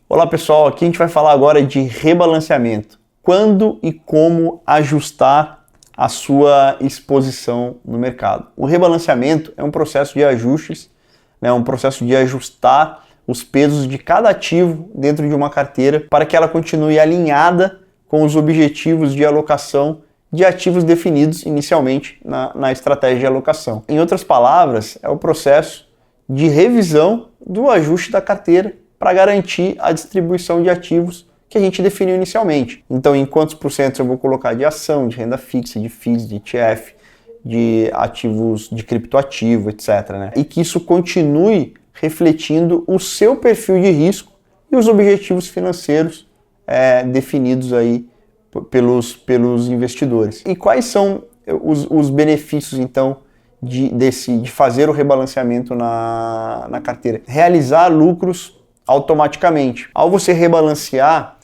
Olá pessoal, aqui a gente vai falar agora de rebalanceamento. Quando e como ajustar a sua exposição no mercado. O rebalanceamento é um processo de ajustes, um processo de ajustar os pesos de cada ativo dentro de uma carteira para que ela continue alinhada com os objetivos de alocação de ativos definidos inicialmente na estratégia de alocação. Em outras palavras, é o processo de revisão do ajuste da carteira para garantir a distribuição de ativos que a gente definiu inicialmente. Então, em quantos porcentos eu vou colocar de ação, de renda fixa, de FIIs, de ETF, de ativos, de criptoativo, etc. E que isso continue refletindo o seu perfil de risco e os objetivos financeiros definidos aí pelos investidores. E quais são os benefícios, então, de fazer o rebalanceamento na carteira? Realizar lucros automaticamente. Ao você rebalancear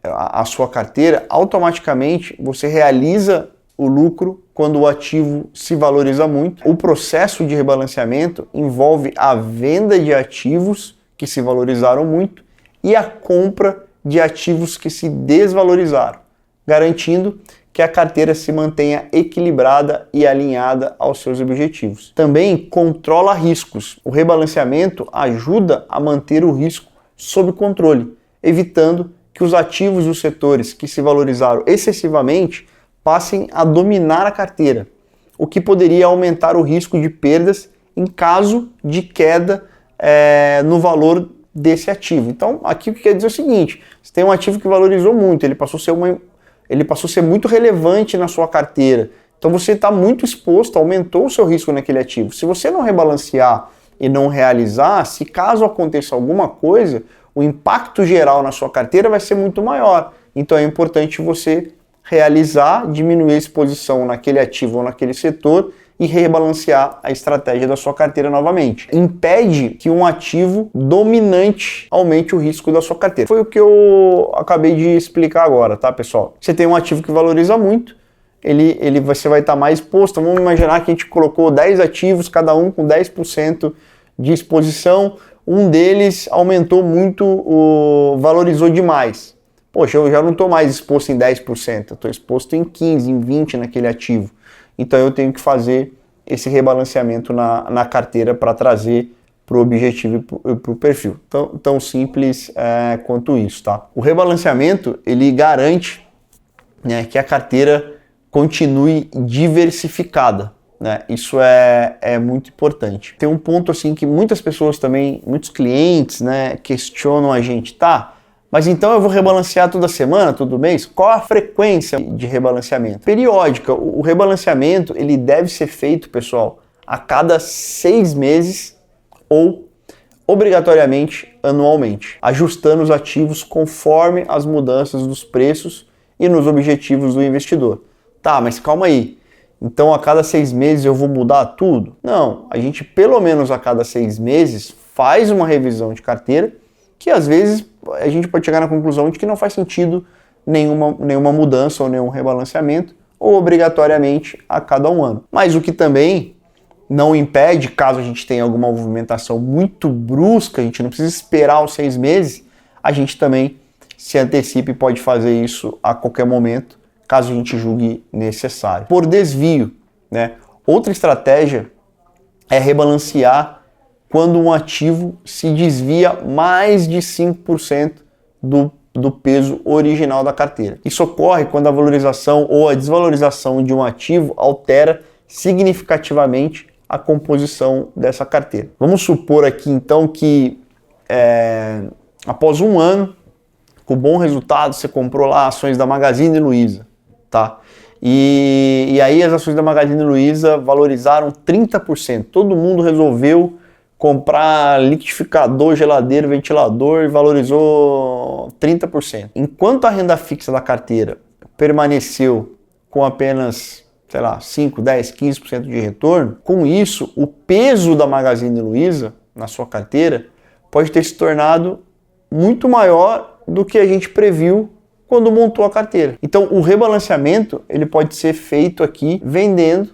a sua carteira, automaticamente você realiza o lucro quando o ativo se valoriza muito. O processo de rebalanceamento envolve a venda de ativos que se valorizaram muito e a compra de ativos que se desvalorizaram, garantindo que a carteira se mantenha equilibrada e alinhada aos seus objetivos. Também controla riscos. O rebalanceamento ajuda a manter o risco sob controle, evitando que os ativos e os setores que se valorizaram excessivamente passem a dominar a carteira, o que poderia aumentar o risco de perdas em caso de queda no valor desse ativo. Então, aqui o que quer dizer é o seguinte: você tem um ativo que valorizou muito, ele passou a ser muito relevante na sua carteira. Então você está muito exposto, aumentou o seu risco naquele ativo. Se você não rebalancear e não realizar, se caso aconteça alguma coisa, o impacto geral na sua carteira vai ser muito maior. Então é importante você realizar, diminuir a exposição naquele ativo ou naquele setor e rebalancear a estratégia da sua carteira novamente. Impede que um ativo dominante aumente o risco da sua carteira. Foi o que eu acabei de explicar agora, tá, pessoal? Você tem um ativo que valoriza muito, você vai estar mais exposto. Vamos imaginar que a gente colocou 10 ativos, cada um com 10% de exposição, um deles aumentou muito, valorizou demais. Poxa, eu já não estou mais exposto em 10%, eu estou exposto em 15%, em 20% naquele ativo. Então eu tenho que fazer esse rebalanceamento na carteira para trazer para o objetivo e para o perfil. Tão simples quanto isso, tá? O rebalanceamento, ele garante que a carteira continue diversificada. Isso é muito importante. Tem um ponto assim que muitas pessoas também, muitos clientes questionam a gente, tá? Mas então eu vou rebalancear toda semana, todo mês? Qual a frequência de rebalanceamento? Periódica. O rebalanceamento ele deve ser feito, pessoal, a cada 6 meses ou obrigatoriamente anualmente, ajustando os ativos conforme as mudanças dos preços e nos objetivos do investidor. Tá, mas calma aí. Então a cada 6 meses eu vou mudar tudo? Não, a gente pelo menos a cada 6 meses faz uma revisão de carteira que às vezes a gente pode chegar na conclusão de que não faz sentido nenhuma mudança ou nenhum rebalanceamento, ou obrigatoriamente a cada 1 ano. Mas o que também não impede, caso a gente tenha alguma movimentação muito brusca, a gente não precisa esperar os 6 meses, a gente também se antecipa e pode fazer isso a qualquer momento, caso a gente julgue necessário. Por desvio, outra estratégia é rebalancear quando um ativo se desvia mais de 5% do peso original da carteira. Isso ocorre quando a valorização ou a desvalorização de um ativo altera significativamente a composição dessa carteira. Vamos supor aqui então que após 1 ano, com bom resultado, você comprou lá ações da Magazine Luiza, tá? E aí as ações da Magazine Luiza valorizaram 30%. Todo mundo resolveu comprar liquidificador, geladeira, ventilador e valorizou 30%. Enquanto a renda fixa da carteira permaneceu com apenas, 5, 10, 15% de retorno, com isso, o peso da Magazine Luiza na sua carteira pode ter se tornado muito maior do que a gente previu quando montou a carteira. Então, o rebalanceamento ele pode ser feito aqui vendendo,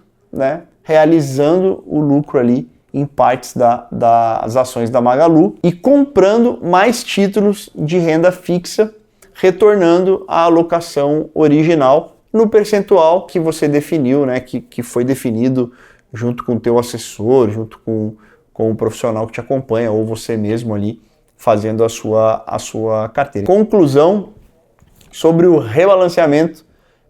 realizando o lucro ali em partes das ações da Magalu e comprando mais títulos de renda fixa, retornando a alocação original no percentual que você definiu, né, que foi definido junto com o teu assessor, junto com o profissional que te acompanha, ou você mesmo ali fazendo a sua carteira. Conclusão sobre o rebalanceamento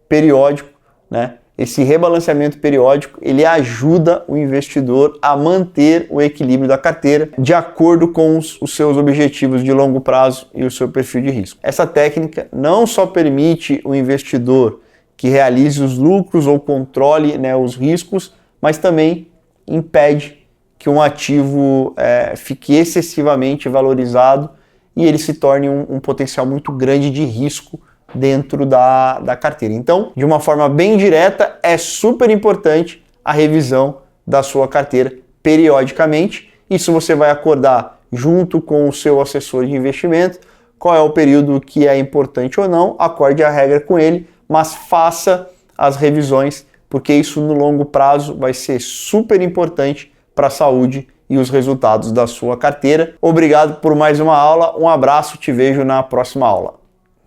periódico, né? Esse rebalanceamento periódico, ele ajuda o investidor a manter o equilíbrio da carteira de acordo com os seus objetivos de longo prazo e o seu perfil de risco. Essa técnica não só permite o investidor que realize os lucros ou controle, né, os riscos, mas também impede que um ativo fique excessivamente valorizado e ele se torne um potencial muito grande de risco dentro da carteira. Então, de uma forma bem direta, é super importante a revisão da sua carteira periodicamente. Isso você vai acordar junto com o seu assessor de investimento, qual é o período que é importante ou não, acorde a regra com ele, mas faça as revisões, porque isso no longo prazo vai ser super importante para a saúde e os resultados da sua carteira. Obrigado por mais uma aula, um abraço, te vejo na próxima aula.